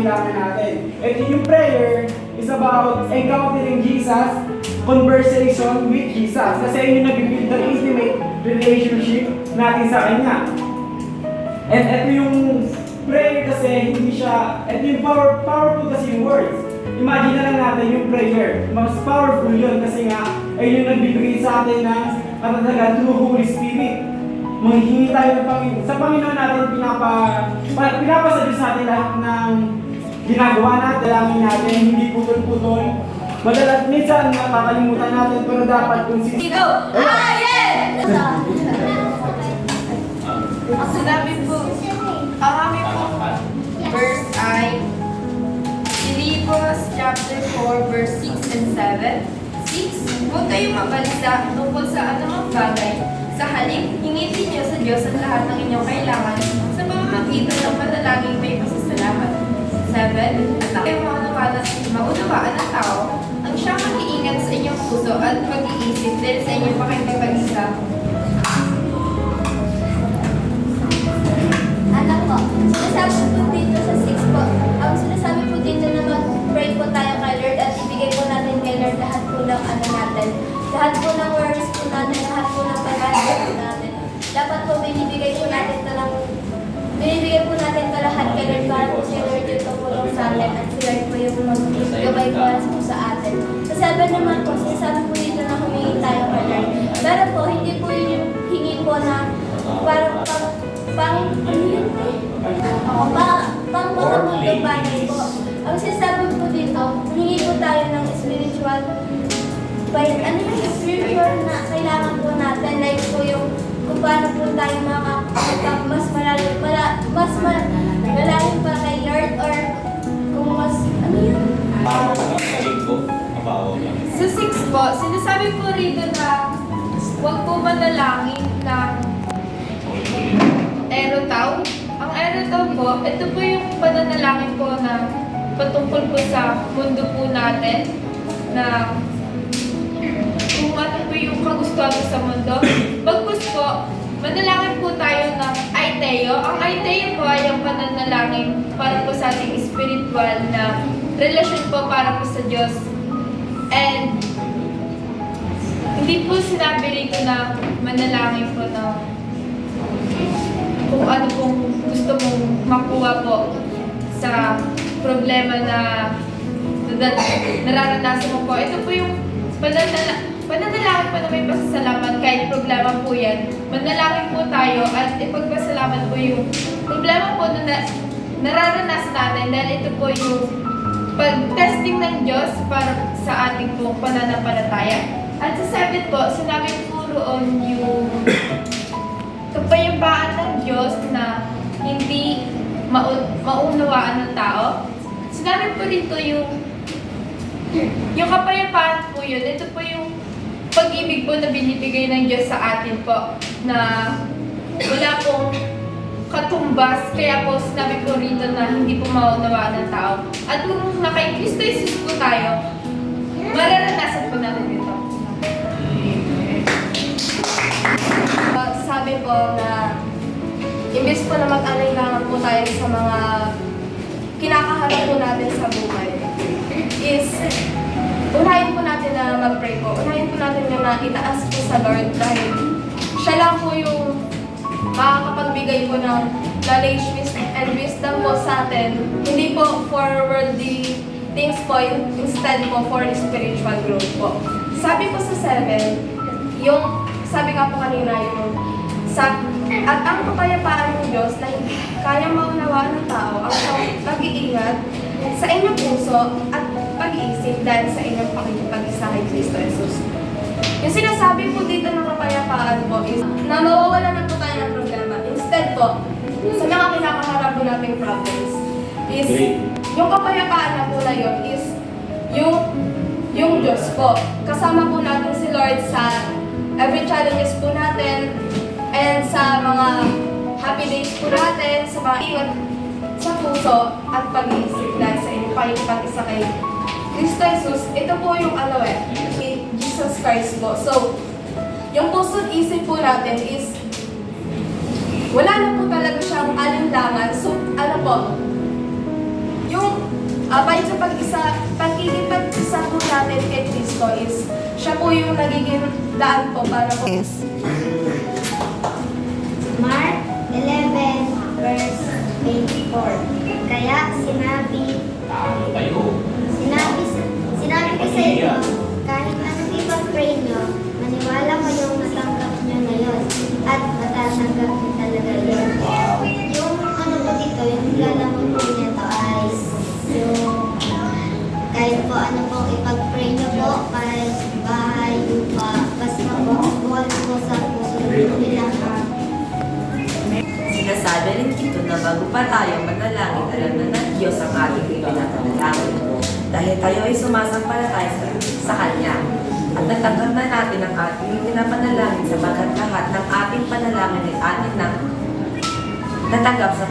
pangangailangan natin. Ito yung prayer is about encountering Jesus, conversation with Jesus. Kasi yun yung nag-build the intimate relationship natin sa Kanya. And ito yung prayer kasi hindi siya, ito yung powerful kasi yung words. Imagine na lang natin yung prayer. Mas powerful yun kasi nga, ay yung nagbibigay sa atin ng katatagan through Holy Spirit. Manghihingi tayo ng Panginoon. Sa Panginoon natin, pinapasadyo sa atin lahat ng ginagawa natin, dalangin natin, hindi putol-putol. Madalas minsan nakakalimutan natin, pero dapat kung Dito! Ayen! Sinabi po, ang aming po verse ay Filipos chapter 4 verse 6 and 7. 6. Huwag kayong mabalisa tungkol sa anumang bagay. Sa halip, hingitin niyo sa Diyos ang lahat ng inyong kailangan sa pamamagitan ng panalangin may pasasalamat. 7. At kayo maunawaan ng tao ang siyang mag-iingat sa inyong puso at pag-iisip dahil sa inyong pakikipag-isa. Anak po, sinasabi po dito sa 6 po, ang sinasabi po dito na mag-pray po tayo kay Lord at ibigay po natin kay Lord lahat po ng ano natin. Lahat po ng worries po natin, lahat po ng pag-asa po natin. Dapat po binibigay po natin ito lahat kay Lord para po si Lord yung tumulong sa atin at si Lord po yung mag-gabay po sa atin. Sa 7 naman po, sinasabi po dito na humingi tayo kay Lord. Pero po, hindi po yun yung hingi po na parang pang mga mundong bagay po. Ang sinasabi po dito, humingi po tayo ng spiritual ano yung spiritual na kailangan po natin, like po yung kung paano po tayo mas malalim pa kay Lord or kung mas ano yun? Sa 6 po, sinasabi po rito na huwag po manalangin ng erotau. Ang erotau po, ito po yung pananalangin po na patungkol po sa mundo po natin na kung ano po yung kagustuhan mo sa mundo. Bagkus po, manalangin po tayo ng Aiteo. Ang Aiteo po ay ang pananalangin para po sa ating spiritual na relasyon po para po sa Diyos. And hindi po sinabi rito na manalangin po na kung ano pong gusto mong makuha po sa problema na nararanasan mo po. Ito po yung pananalangin po na may pasasalamat kahit problema po yan. Manalangin po tayo at ipagpasalamat po yung problema po na nararanasan natin dahil ito po yung pag-testing ng Diyos para sa ating pong pananampalataya. At sa 7 po, sinabi po roon yung kapayapaan ng Diyos na hindi maunawaan ng tao. Sinabi po rito yung kapayapaan po yun, ito po yung pag-ibig po na binibigay ng Diyos sa atin po na wala pong katumbas, kaya po sinabi po rito na hindi po maunawaan ng tao. At kung naka Kristo Jesus po tayo, mararanasan po natin ito. Sabi po na imbes po na mag-alaylangan po tayo sa mga kinakaharap po natin sa buhay is unahin po natin na mag-pray po. Unahin po natin yung na itaas po sa Lord dahil siya lang po yung makakapagbigay po ng knowledge and wisdom po sa atin. Hindi po for worldly things po, instead po for spiritual growth po. Sabi po sa 7, sabi nga po kanina at ang kapayapaan ng Diyos na kayang maunawaan ng tao ang pag-iingat sa inyong puso at pag-iisip dahil sa inyong pakikipag-isa kay Kristo Jesus. Yung sinasabi po dito ng kapayapaan po is na mawawala na po tayo ng problema. Instead po, sa mga kinakaharap po nating problems is yung kapayapaan na po na yun is yung Diyos po. Kasama po natin si Lord sa every challenges po natin and sa mga happy days po natin, sa mga iwan sa puso at pag-iisip dahil sa inyong pakikipag-isa kay Kristo Jesus. Ito po yung Jesus Christ po. So, yung puso at isip po natin is wala na po talaga siyang alinlangan. So, ano po, yung Bayon sa pagkikipag-isa po natin kay Kristo is siya po yung nagiging daan po para po. Mark 11 verse 24. Kaya sinabi ko sa inyo, kahit anong ipag-pray nyo, maniwala kayong natanggap nyo ngayon at matatanggap nyo talaga yun. Yung ano po dito, yung lalamon po nito ay yung kahit po ano po ipag-pray nyo po, kahit bahay, lupa, basta po, buwan po sa puso nila. Sinasabi rin ito na bago pa tayo manalangin, alam na ng Diyos ang ating ipinapanalangin. Dahil tayo ay sumasampalataya sa Kanya. At natanggap na natin ang ating ipinapanalangin sapagkat lahat ng ating panalangin ay atin na natanggap sa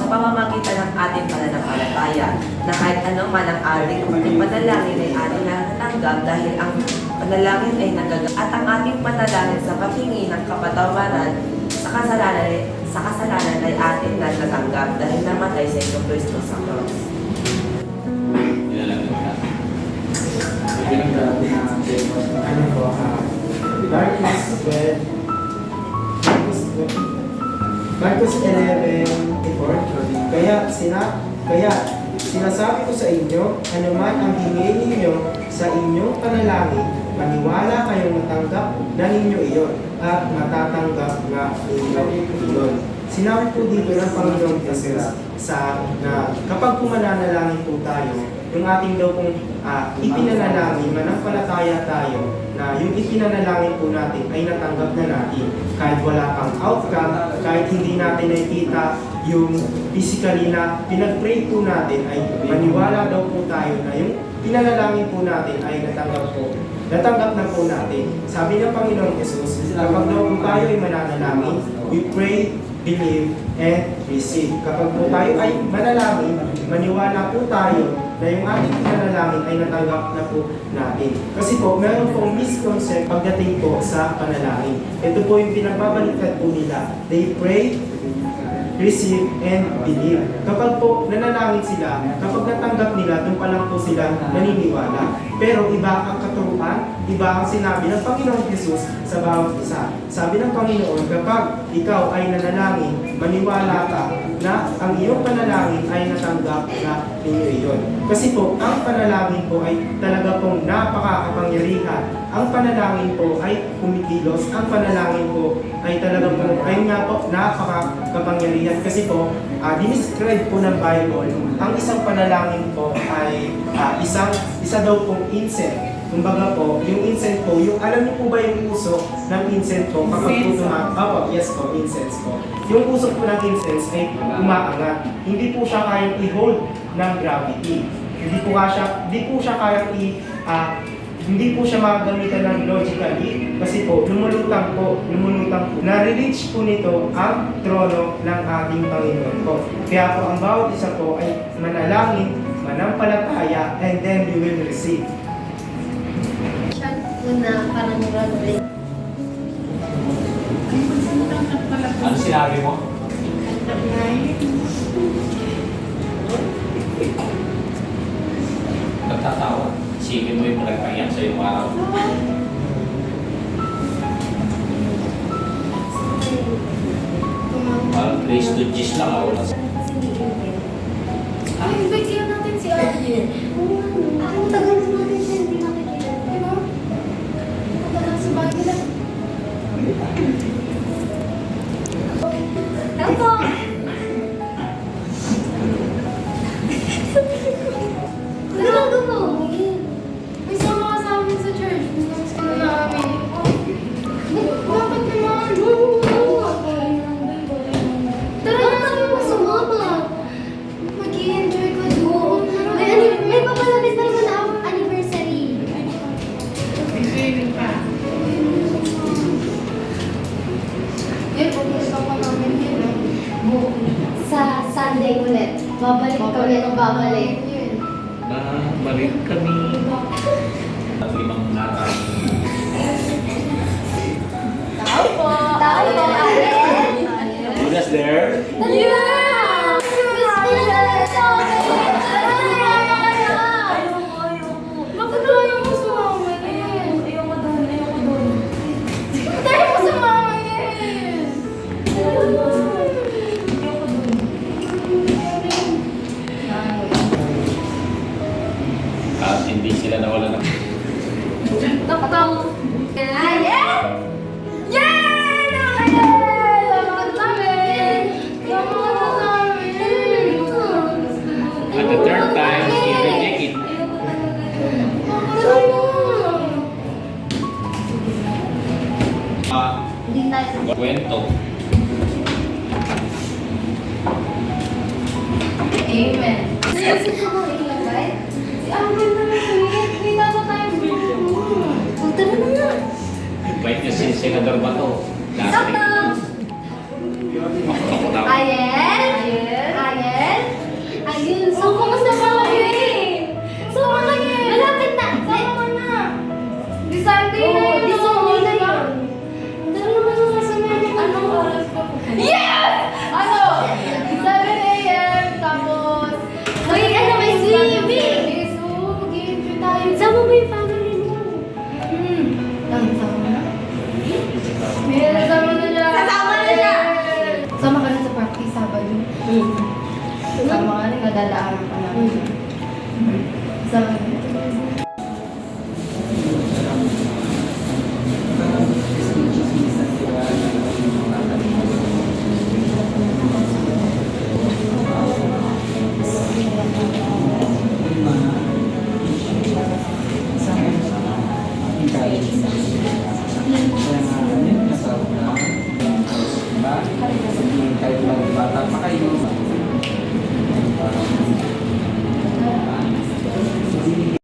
pamamagitan ng ating pananampalataya. Na kahit anong man ang ating panalangin ay ating na natanggap dahil ang panalangin ay nagagamit. At ang ating panalangin sa paghingi ng kapatawaran sa kasalanan ay atin na natanggap dahil namatay sa Iyong Kristo sa cross. Ano po, Marcos 11:4. Kaya sinasabi ko sa inyo, anuman ang hingin ninyo sa inyong panalangin, maniwala kayong matanggap na ninyo iyon at matatanggap nga ninyo iyon. Sinabi po dito ng Panginoon Jesus na kapag pumananalangin po tayo, yung ating daw pong ipinanalangin, manampalataya tayo na yung ipinanalangin po natin ay natanggap na natin. Kahit wala pang outcome, kahit hindi natin nakikita yung physically na pinag-pray po natin, ay maniwala daw po tayo na yung pinanalangin po natin ay natanggap na po natin. Sabi ng Panginoong Jesus, kapag daw po tayo ay mananalangin, we pray, believe, and receive. Kapag po tayo ay manalangin, maniwala po tayo na yung ating pinanalangin ay natanggap na po natin. Kasi po, meron pong misconcept pagdating po sa panalangin. Ito po yung pinagbabaliktad po nila. They pray, receive, and believe. Kapag po nanalangin sila, kapag natanggap nila, doon pa lang po sila naniniwala. Pero iba ang katuruan, iba ang sinabi ng Panginoon Jesus sa bawat isa. Sabi ng Panginoon, kapag ikaw ay nanalangin, maniwala ka na ang iyong panalangin ay natanggap na ninyo iyon. Kasi po, ang panalangin po ay talaga pong napakakapangyarihan. Ang panalangin po ay kumikilos. Ang panalangin po ay talaga pong, ay nga po, napakakapangyarihan. Kasi po, dinescribe po ng Bible, ang isang panalangin po ay isa daw pong incense. Kumbaga po, yung incense po, yung alam niyo po ba yung usok ng incense po kapag po yes po, incense po. Yung usok po ng incense ay umaangat. Hindi po siya kayang i-hold ng gravity. Hindi po siya magagamitan ng logically kasi po, lumulutang po. Nare-reach po nito ang trono ng ating Panginoon po. Kaya po, ang bawat isa po ay manalangin, manampalataya, and then we will receive. Una, parang graduate. Ano sinabi mo? Nagtatawa. Isipin mo yung pinagpahinga sa iyong araw. Parang place to gist lang ako. Ay, invite kaya natin si Arjen. Ang tagal na natin siya hindi nakikita. Punta lang sa bahay nila. Hello! Ano mo? May sama ka sa amin sa church. Miss ka na namin. Bakit naman? Tara na kami masumama. Mag-i-enjoy ka doon. May papalapit na naman ang anniversary. Yan, pag-usap namin yun. Sa Sunday ulit. Babalik kami ng babalik. Balik kami. At 5 araw. Tao po! Tao po, Aren! Judas there? Yeah! Miss Michelle! Taktam. Ayan! Yay! Nakakaya! Salamat namin! Salamat namin! At the third time, he reject it. Hindi tayo. Kwento. Amen. Si Amber naman sweet. Hindi na tayo Punta na nga. Bait niya si Senador Bato. Taktam. Ako daw. Ayen? Ayen? Ayun. So, kumusta ka ngayon? Sama ka ngayon. Malapit na. Sama ka na. Di Sunday na yun. Di Sunday na yun. Tara naman sa sasabihin. Anong oras ka po? Yes! Ano? 7 a.m. Tapos... Uy, ano may swimming? So, mag-i-enjoy tayo. Sama mo yung family mo. Sama na? Yes, sama na siya. Kasama na siya! Sama ka na sa practice Sabado. Sama ka na, nadadaanan ka namin. Sama na. Kahit bata pa kayo,